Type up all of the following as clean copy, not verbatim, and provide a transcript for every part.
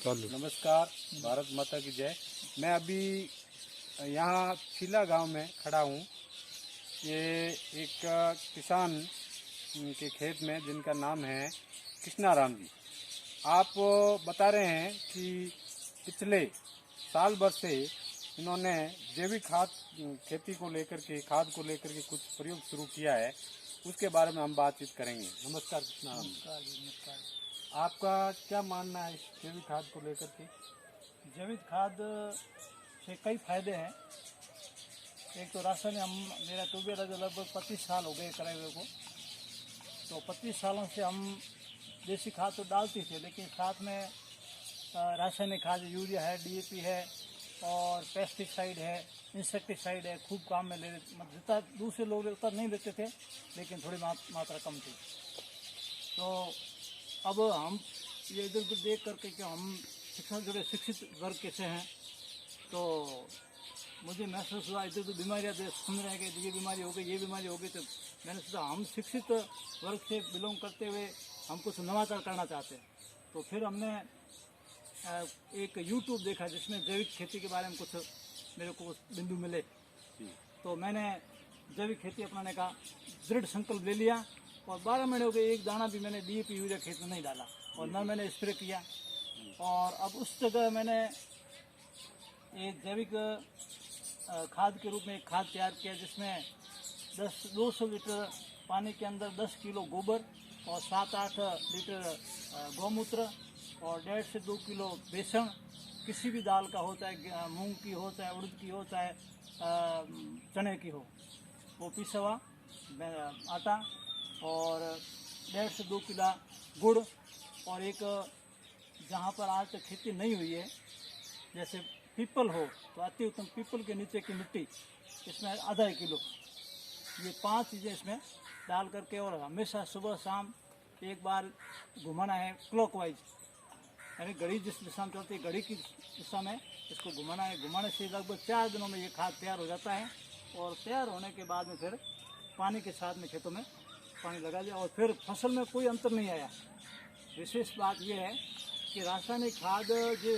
नमस्कार, भारत माता की जय। मैं अभी यहाँ छिला गांव में खड़ा हूँ। ये एक किसान के खेत में जिनका नाम है कृष्णाराम जी। आप बता रहे हैं कि पिछले साल भर से इन्होंने जैविक खाद खेती को लेकर के, खाद को लेकर के कुछ प्रयोग शुरू किया है, उसके बारे में हम बातचीत करेंगे। नमस्कार कृष्णाराम जी। नमस्कार। आपका क्या मानना है इस जैविक खाद को लेकर के? जैविक खाद से कई फायदे हैं। एक तो राशन हम मेरा ट्यूबवेल है जो लगभग 25 साल हो गए कराए हुए को, तो 25 सालों से हम देसी खाद तो डालते थे, लेकिन साथ में रासायनिक खाद यूरिया है, डीएपी है और पेस्टिसाइड है, इंसेक्टिसाइड है, खूब काम में ले मतलब जितना दूसरे लोग उतना नहीं लेते थे, लेकिन थोड़ी मात्रा कम थी। तो अब हम ये इधर उधर देख करके कि हम शिक्षा जुड़े शिक्षित वर्ग कैसे हैं, तो मुझे महसूस हुआ इधर तो बीमारियाँ सुन रहे हैं कि ये बीमारी हो गई, ये बीमारी हो गई। तो मैंने सोचा हम शिक्षित वर्ग से बिलोंग करते हुए हम कुछ नवाचार करना चाहते हैं। तो फिर हमने एक यूट्यूब देखा जिसमें जैविक खेती के बारे में कुछ मेरे को बिंदु मिले। तो मैंने जैविक खेती अपनाने का दृढ़ संकल्प ले लिया और 12 महीने हो गए, एक दाना भी मैंने डीएपी यूरिया खेत में नहीं डाला और न मैंने स्प्रे किया। और अब उस जगह मैंने ये जैविक खाद के रूप में एक खाद तैयार किया जिसमें 200 लीटर पानी के अंदर 10 किलो गोबर और 7-8 लीटर गौमूत्र और 1.5 से 2 किलो बेसन, किसी भी दाल का हो, चाहे मूंग की हो, चाहे उड़द की हो, चाहे चने की हो, वो पिसा हुआ आटा और 1.5 से 2 किलो गुड़ और एक जहाँ पर आज तक खेती नहीं हुई है जैसे पीपल हो तो अति उत्तम पीपल के नीचे की मिट्टी, इसमें आधा किलो, ये 5 चीज़ें इसमें डाल करके और हमेशा सुबह शाम एक बार घुमाना है क्लॉकवाइज, यानी घड़ी जिस दिशा में चलती है घड़ी की दिशा में इसको घुमाना है। घुमाने से लगभग 4 दिनों में ये खाद तैयार हो जाता है और तैयार होने के बाद में फिर पानी के साथ में खेतों में पानी लगा दिया और फिर फसल में कोई अंतर नहीं आया। विशेष बात यह है कि रासायनिक खाद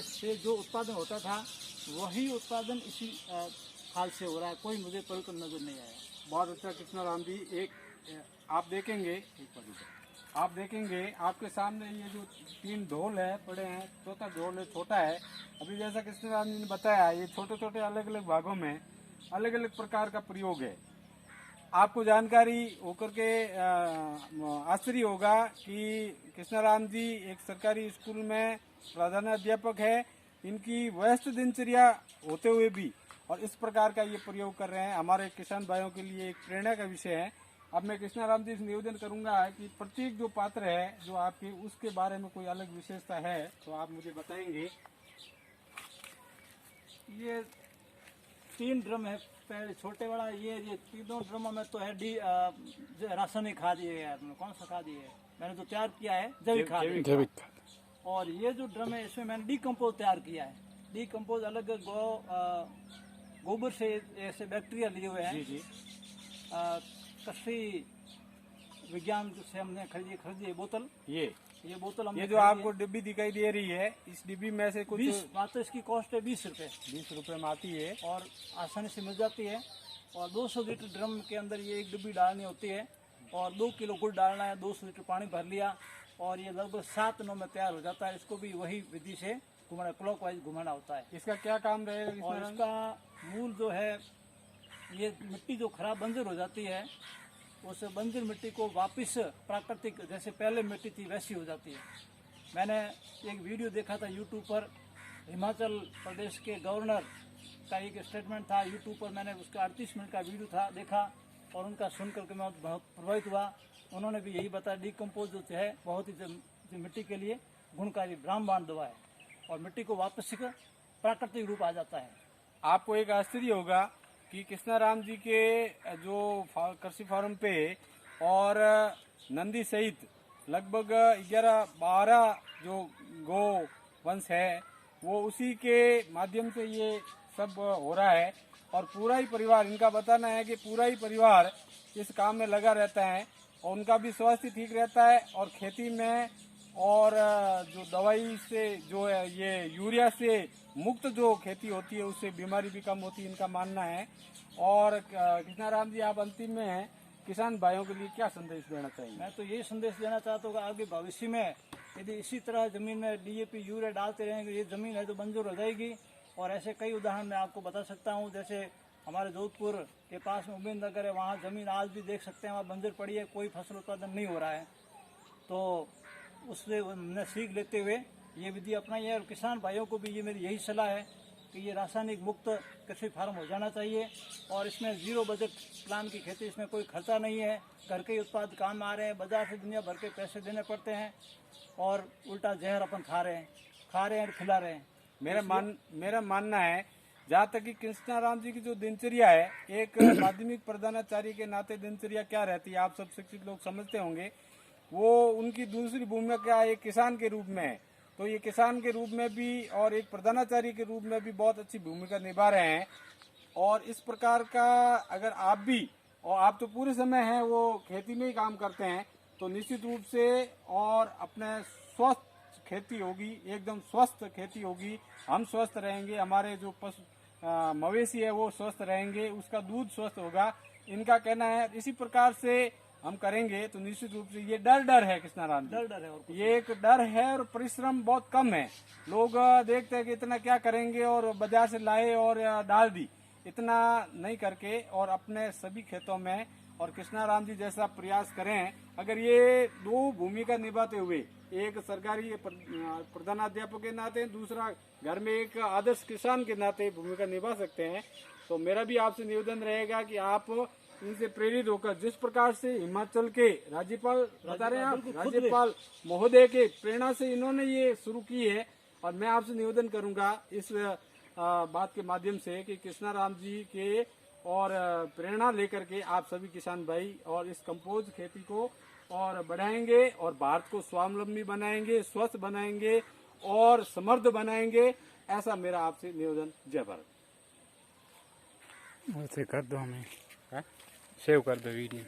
से जो उत्पादन होता था वही उत्पादन इसी खाद से हो रहा है, कोई मुझे परिवर्तन नजर नहीं आया। बहुत अच्छा कृष्णाराम जी। एक आप देखेंगे आपके सामने ये जो 3 ढोल है पड़े हैं, चौथा ढोल है छोटा है। अभी जैसा कृष्णाराम जी ने बताया, ये छोटे छोटे अलग अलग भागों में अलग अलग प्रकार का प्रयोग है। आपको जानकारी होकर के आश्चर्य होगा कि कृष्णाराम जी एक सरकारी स्कूल में प्रधानाध्यापक है। इनकी व्यस्त दिनचर्या होते हुए भी और इस प्रकार का ये प्रयोग कर रहे हैं, हमारे किसान भाइयों के लिए एक प्रेरणा का विषय है। अब मैं कृष्णाराम जी से निवेदन करूंगा कि प्रत्येक जो पात्र है जो आपके, उसके बारे में कोई अलग विशेषता है तो आप मुझे बताएंगे। ये 3 ड्रम है, पहले छोटे वाला ये तीनों ड्रमों में तो है रासायनिक खाद। ये है कौन सा खाद, ये मैंने जो तैयार किया है जैविक खाद। और ये जो ड्रम है इसमें मैंने डीकम्पोज तैयार किया है। डीकम्पोज अलग गोबर से ऐसे बैक्टीरिया लिए हुए हैं, कृषि विज्ञान से हमने खरीदी बोतल। ये बोतल हमने, ये जो आपको डिब्बी दिखाई दे रही है, इस डिब्बी में से कुछ 20 मात्र इसकी कॉस्ट है 20 रुपये। 20 रुपये में आती है और आसानी से मिल जाती है। और 200 लीटर ड्रम के अंदर ये एक डिब्बी डालनी होती है और 2 किलो गुड़ डालना है, 200 लीटर पानी भर लिया और ये लगभग 7 दिनों में तैयार हो जाता है। इसको भी वही विधि से घुमाना, क्लॉकवाइज घुमाना होता है। इसका क्या काम रहेगा? और इसका मूल जो है, ये मिट्टी जो खराब बंजर हो जाती है उस बंजर मिट्टी को वापस प्राकृतिक जैसे पहले मिट्टी थी वैसी हो जाती है। मैंने एक वीडियो देखा था यूट्यूब पर, हिमाचल प्रदेश के गवर्नर का एक स्टेटमेंट था यूट्यूब पर, मैंने उसका 38 मिनट का वीडियो था देखा और उनका सुन करके मैं बहुत प्रभावित हुआ। उन्होंने भी यही बताया डीकम्पोज जो है बहुत ही मिट्टी के लिए गुणकारी ब्रह्मांड दवा है और मिट्टी को वापस प्राकृतिक रूप आ जाता है। आपको एक आश्चर्य होगा कि कृष्णाराम जी के जो कृषि फार्म पे और नंदी सहित लगभग 11-12 जो गौ वंश है वो उसी के माध्यम से ये सब हो रहा है। और पूरा ही परिवार, इनका बताना है कि पूरा ही परिवार इस काम में लगा रहता है और उनका भी स्वास्थ्य ठीक रहता है और खेती में और जो दवाई से जो है ये यूरिया से मुक्त जो खेती होती है उससे बीमारी भी कम होती है, इनका मानना है। और कृष्णाराम जी, आप अंतिम में हैं, किसान भाइयों के लिए क्या संदेश देना चाहिए? मैं तो यही संदेश देना चाहता हूँ कि आगे भविष्य में यदि इसी तरह जमीन में डीएपी यूरिया डालते रहेंगे, ये जमीन है तो मंजूर हो जाएगी। और ऐसे कई उदाहरण मैं आपको बता सकता हूँ, जैसे हमारे जोधपुर के पास में उम्मीद नगर है, वहाँ जमीन आज भी देख सकते हैं, वहाँ बंजर पड़ी है, कोई फसल उत्पादन नहीं हो रहा है। तो उससे हमने सीख लेते हुए ये विधि अपनाई है। और किसान भाइयों को भी ये मेरी यही सलाह है कि ये रासायनिक मुक्त कृषि फार्म हो जाना चाहिए। और इसमें जीरो बजट प्लान की खेती, इसमें कोई खर्चा नहीं है, घर के ही उत्पाद काम आ रहे हैं, बाजार से दुनिया भर के पैसे देने पड़ते हैं और उल्टा जहर अपन खा रहे हैं और खिला रहे हैं। मेरा मानना है, जहाँ तक कि कृष्णाराम जी की जो दिनचर्या है, एक माध्यमिक प्रधानाचार्य के नाते दिनचर्या क्या रहती है, आप सब शिक्षित लोग समझते होंगे। वो उनकी दूसरी भूमिका एक किसान के रूप में है, तो ये किसान के रूप में भी और एक प्रधानाचार्य के रूप में भी बहुत अच्छी भूमिका निभा रहे हैं। और इस प्रकार का अगर आप भी, और आप तो पूरे समय हैं वो खेती में ही काम करते हैं, तो निश्चित रूप से और अपने स्वस्थ खेती होगी, एकदम स्वस्थ खेती होगी, हम स्वस्थ रहेंगे, हमारे जो पशु मवेशी है वो स्वस्थ रहेंगे, उसका दूध स्वस्थ होगा, इनका कहना है। इसी प्रकार से हम करेंगे तो निश्चित रूप से ये डर है कृष्णाराम जी, डर है, और ये एक डर है और परिश्रम बहुत कम है। लोग देखते हैं कि इतना क्या करेंगे और बाजार से लाए और डाल दी, इतना नहीं करके और अपने सभी खेतों में और कृष्णाराम जी जैसा प्रयास करें। अगर ये दो भूमिका निभाते हुए, एक सरकारी प्रधानाध्यापक के नाते, दूसरा घर में एक आदर्श किसान के नाते भूमिका निभा सकते हैं, तो मेरा भी आपसे निवेदन रहेगा कि आप इनसे प्रेरित होकर, जिस प्रकार से हिमाचल के राज्यपाल बता रहे हैं आप, राज्यपाल महोदय के प्रेरणा से इन्होंने ये शुरू की है, और मैं आपसे निवेदन करूंगा इस बात के माध्यम से कि कृष्णाराम जी के और प्रेरणा लेकर के आप सभी किसान भाई और इस कंपोज खेती को और बढ़ाएंगे और भारत को स्वावलंबी बनाएंगे, स्वस्थ बनाएंगे और समृद्ध बनाएंगे, ऐसा मेरा आपसे निवेदन। जय भारत। वैसे कर दो, हमें सेव कर दो वीडियो।